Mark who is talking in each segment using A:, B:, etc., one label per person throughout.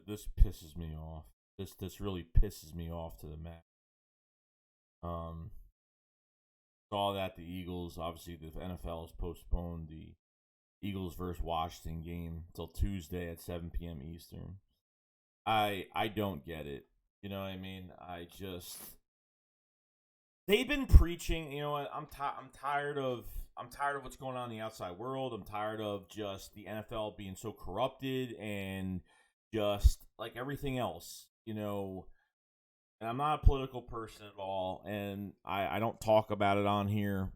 A: this pisses me off. This really pisses me off to the max. Saw that the Eagles, obviously the NFL has postponed the Eagles versus Washington game until Tuesday at 7 p.m. Eastern. I don't get it. You know what I mean? They've been preaching. You know what? I'm tired of what's going on in the outside world. I'm tired of just the NFL being so corrupted and just like everything else. You know, and I'm not a political person at all, and I don't talk about it on here,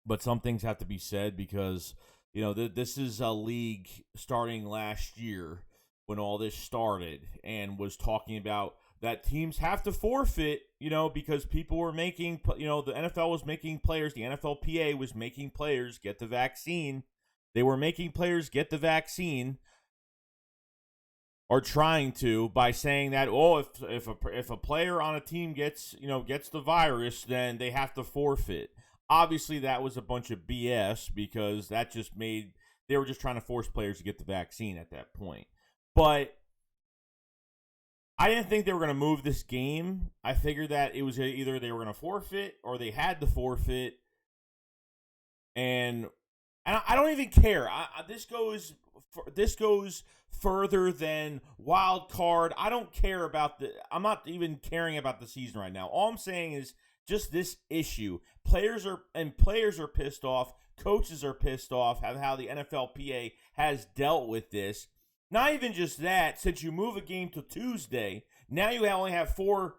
A: but some things have to be said because, you know, this is a league starting last year when all this started and was talking about that teams have to forfeit, you know, because people were making, you know, the NFL was making players, the NFLPA was making players get the vaccine. They were making players get the vaccine, or trying to, by saying that, oh, if a player on a team gets the virus, then they have to forfeit. Obviously, that was a bunch of BS because that just made they were just trying to force players to get the vaccine at that point. But I didn't think they were going to move this game. I figured that it was either they were going to forfeit or they had to forfeit. And I don't even care. This goes further than wild card. I don't care about I'm not even caring about the season right now. All I'm saying is just this issue. Players are pissed off. Coaches are pissed off at how the NFLPA has dealt with this. Not even just that. Since you move a game to Tuesday, now you only have 4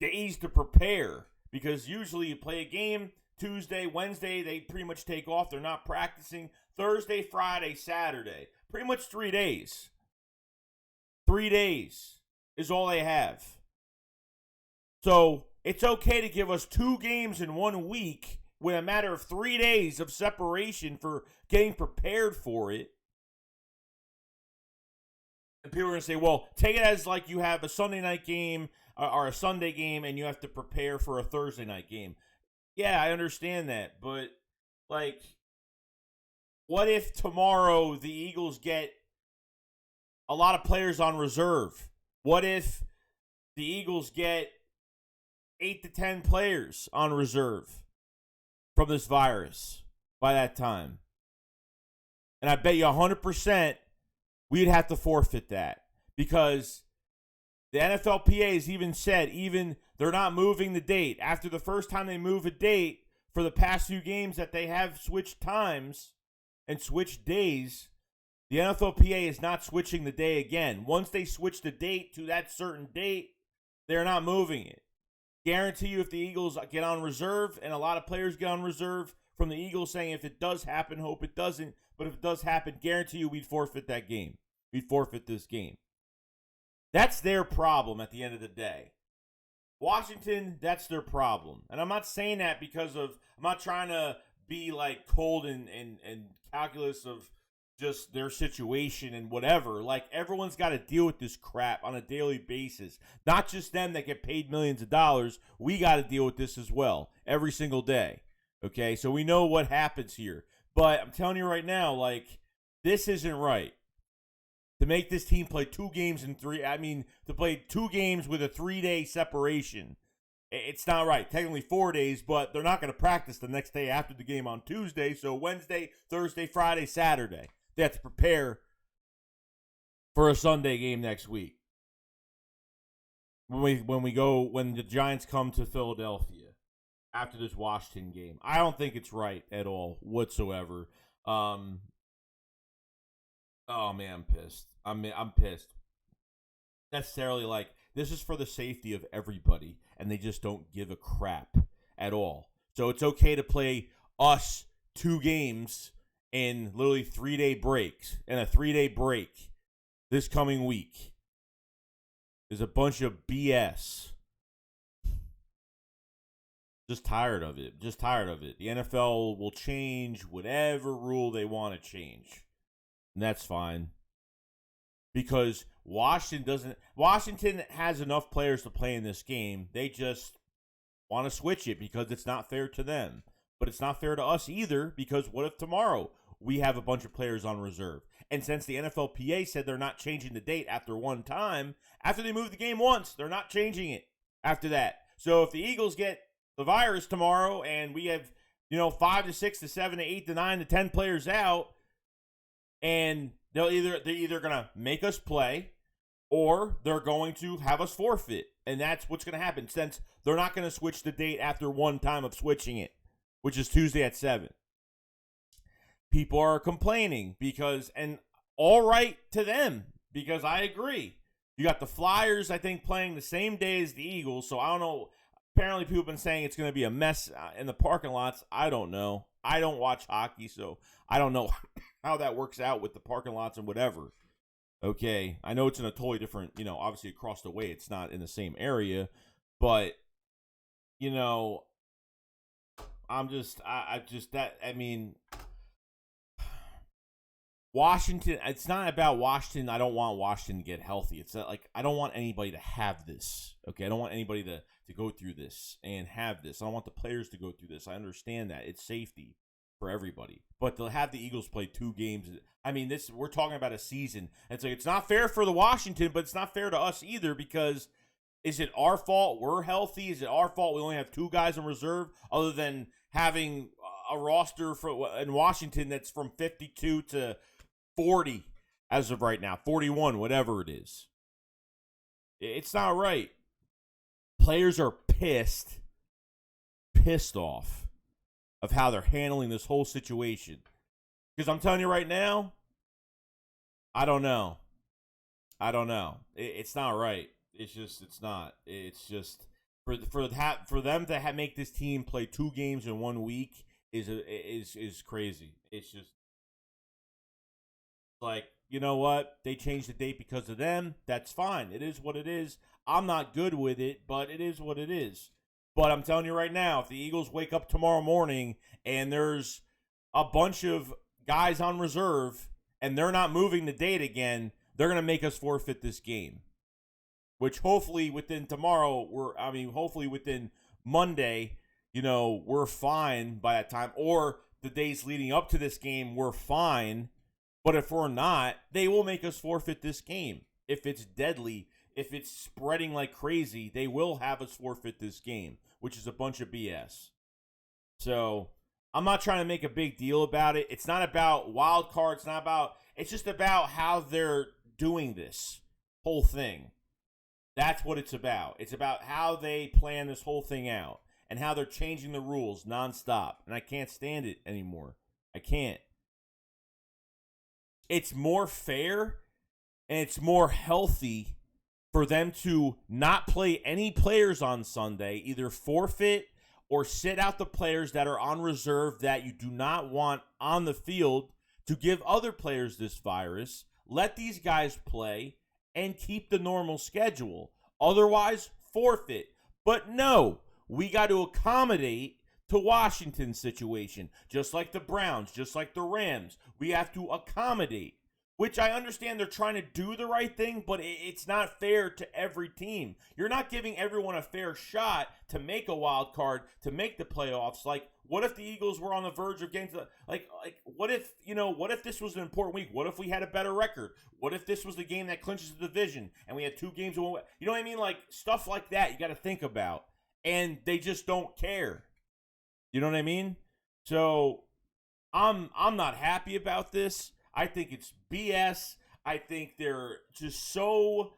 A: days to prepare, because usually you play a game Tuesday, Wednesday, they pretty much take off. They're not practicing. Thursday, Friday, Saturday. Pretty much 3 days. 3 days is all they have. So it's okay to give us 2 games in 1 week with a matter of 3 days of separation for getting prepared for it. And people are going to say, well, take it as like you have a Sunday night game or a Sunday game and you have to prepare for a Thursday night game. Yeah, I understand that. But, like, what if tomorrow the Eagles get a lot of players on reserve? What if the Eagles get 8 to 10 players on reserve from this virus by that time? And I bet you 100% we'd have to forfeit that, because the NFLPA has even said they're not moving the date. After the first time they move a date for the past few games that they have switched times and switched days, the NFLPA is not switching the day again. Once they switch the date to that certain date, they're not moving it. Guarantee you, if the Eagles get on reserve, and a lot of players get on reserve from the Eagles saying if it does happen, hope it doesn't, but if it does happen, guarantee you we'd forfeit that game. We'd forfeit this game. That's their problem at the end of the day. Washington, that's their problem. And I'm not saying that because I'm not trying to be like cold and calculus of just their situation and whatever. Like, everyone's got to deal with this crap on a daily basis. Not just them that get paid millions of dollars. We got to deal with this as well every single day. Okay, so we know what happens here. But I'm telling you right now, like, this isn't right. To make this team play 2 games in 3, to play 2 games with a 3-day separation, it's not right. Technically 4 days, but they're not going to practice the next day after the game on Tuesday. So Wednesday, Thursday, Friday, Saturday, they have to prepare for a Sunday game next week. When the Giants come to Philadelphia after this Washington game, I don't think it's right at all whatsoever. Oh man, I'm pissed. I'm pissed. Necessarily, like, this is for the safety of everybody, and they just don't give a crap at all. So it's okay to play us 2 games in literally 3-day breaks, and a 3-day break this coming week is a bunch of BS. Just tired of it. The NFL will change whatever rule they want to change. And that's fine. Because Washington has enough players to play in this game. They just want to switch it because it's not fair to them. But it's not fair to us either, because what if tomorrow we have a bunch of players on reserve. And since the NFLPA said they're not changing the date after one time, after they move the game once, they're not changing it after that. So if the Eagles get the virus tomorrow and we have, 5 to 6 to 7 to 8 to 9 to 10 players out, and they're either going to make us play or they're going to have us forfeit. And that's what's going to happen, since they're not going to switch the date after one time of switching it, which is Tuesday at 7. People are complaining and all right to them, because I agree. You got the Flyers, I think, playing the same day as the Eagles, so I don't know. Apparently, people have been saying it's going to be a mess in the parking lots. I don't know. I don't watch hockey, so I don't know how that works out with the parking lots and whatever. Okay, I know it's in a totally different, obviously across the way, it's not in the same area, but, Washington, it's not about Washington. I don't want Washington to get healthy. It's not like I don't want anybody to have this. Okay, I don't want anybody to go through this and have this. I don't want the players to go through this. I understand that. It's safety for everybody. But to have the Eagles play 2 games, we're talking about a season. It's like it's not fair for the Washington, but it's not fair to us either, because is it our fault we're healthy? Is it our fault we only have 2 guys in reserve, other than having a roster in Washington that's from 52 to 40 as of right now, 41, whatever it is. It's not right. Players are pissed off of how they're handling this whole situation. Because I'm telling you right now, I don't know. It's not right. It's not. It's just for them to make this team play 2 games in 1 week is crazy. It's just like, you know what? They changed the date because of them. That's fine. It is what it is. I'm not good with it, but it is what it is. But I'm telling you right now, if the Eagles wake up tomorrow morning and there's a bunch of guys on reserve and they're not moving the date again, they're going to make us forfeit this game. Which hopefully within hopefully within Monday, we're fine by that time. Or the days leading up to this game, we're fine. But if we're not, they will make us forfeit this game. If it's deadly, if it's spreading like crazy, they will have us forfeit this game, which is a bunch of BS. So I'm not trying to make a big deal about it. It's not about wild cards. It's just about how they're doing this whole thing. That's what it's about. It's about how they plan this whole thing out and how they're changing the rules nonstop. And I can't stand it anymore. I can't. It's more fair and it's more healthy for them to not play any players on Sunday, either forfeit or sit out the players that are on reserve that you do not want on the field, to give other players this virus, let these guys play, and keep the normal schedule. Otherwise, forfeit. But no, we got to accommodate to Washington's situation, just like the Browns, just like the Rams. We have to accommodate, which I understand they're trying to do the right thing, but it's not fair to every team. You're not giving everyone a fair shot to make a wild card, to make the playoffs. Like, what if the Eagles were on the verge of getting to what if this was an important week? What if we had a better record? What if this was the game that clinches the division and we had 2 games in 1 week? You know what I mean? Like, stuff like that you got to think about. And they just don't care. You know what I mean? So I'm not happy about this. I think it's BS. I think they're just so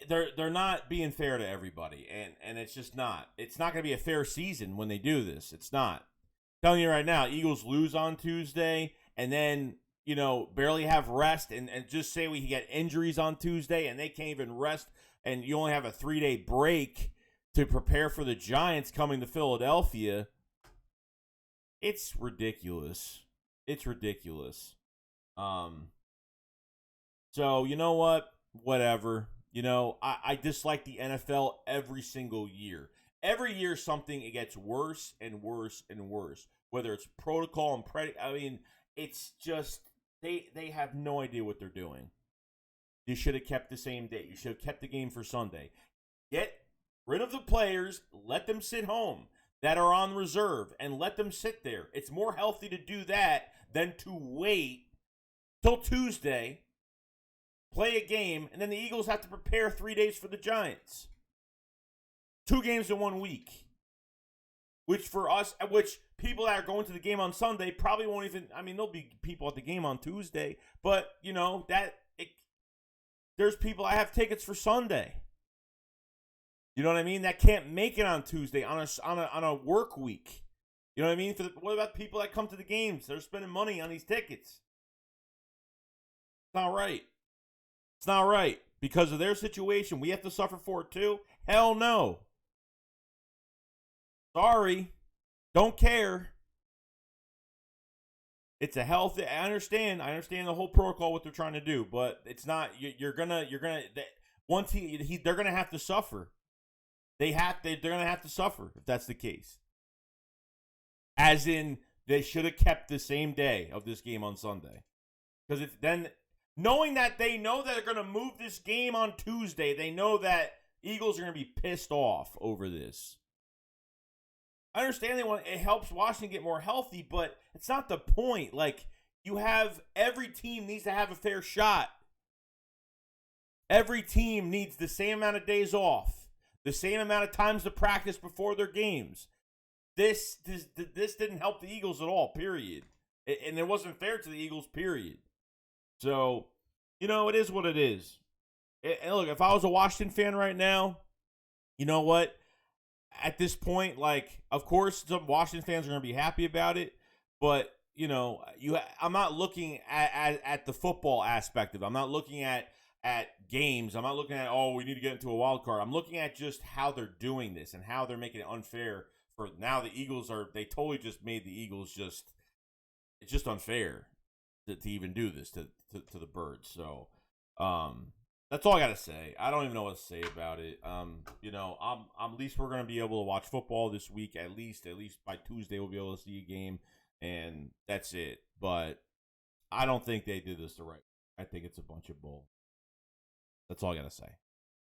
A: they're not being fair to everybody, and it's just not. It's not going to be a fair season when they do this. It's not. I'm telling you right now, Eagles lose on Tuesday, and then barely have rest, and just say we get injuries on Tuesday, and they can't even rest, and you only have a 3-day break to prepare for the Giants coming to Philadelphia. It's ridiculous. It's ridiculous. So, you know what? Whatever. I dislike the NFL every single year. Every year it gets worse and worse and worse. Whether it's protocol and it's just they have no idea what they're doing. You should have kept the same date. You should have kept the game for Sunday. Get rid of the players. Let them sit home. that are on reserve and let them sit there. It's more healthy to do that than to wait till Tuesday, play a game, and then the Eagles have to prepare 3 days for the Giants. 2 games in 1 week. Which for us, which people that are going to the game on Sunday probably won't even, I mean, there'll be people at the game on Tuesday, but, you know, there's people, I have tickets for Sunday. You know what I mean? That can't make it on Tuesday on a work week. You know what I mean? What about people that come to the games? They're spending money on these tickets. It's not right. It's not right. Because of their situation, we have to suffer for it too? Hell no. Sorry. Don't care. It's a healthy. I understand the whole protocol, what they're trying to do, but it's not. You're gonna. Once they're gonna have to suffer. They're gonna have to suffer if that's the case. As in, they should have kept the same day of this game on Sunday, because then knowing that they know that they're gonna move this game on Tuesday, they know that Eagles are gonna be pissed off over this. I understand it helps Washington get more healthy, but it's not the point. Like, every team needs to have a fair shot. Every team needs the same amount of days off, the same amount of times to practice before their games. This didn't help the Eagles at all, period. And it wasn't fair to the Eagles, period. So, you know, it is what it is. And look, if I was a Washington fan right now, you know what? At this point, like, of course, some Washington fans are going to be happy about it, but, you know, I'm not looking at the football aspect of it. I'm not looking at games. I'm not looking at, we need to get into a wild card. I'm looking at just how they're doing this and how they're making it unfair for now. The Eagles they totally just made the Eagles it's just unfair to even do this to the Birds. So, that's all I gotta say. I don't even know what to say about it. You know, at least we're gonna be able to watch football this week. At least by Tuesday we'll be able to see a game, and that's it. But I don't think they did this the right way. I think it's a bunch of bull. That's all I gotta say.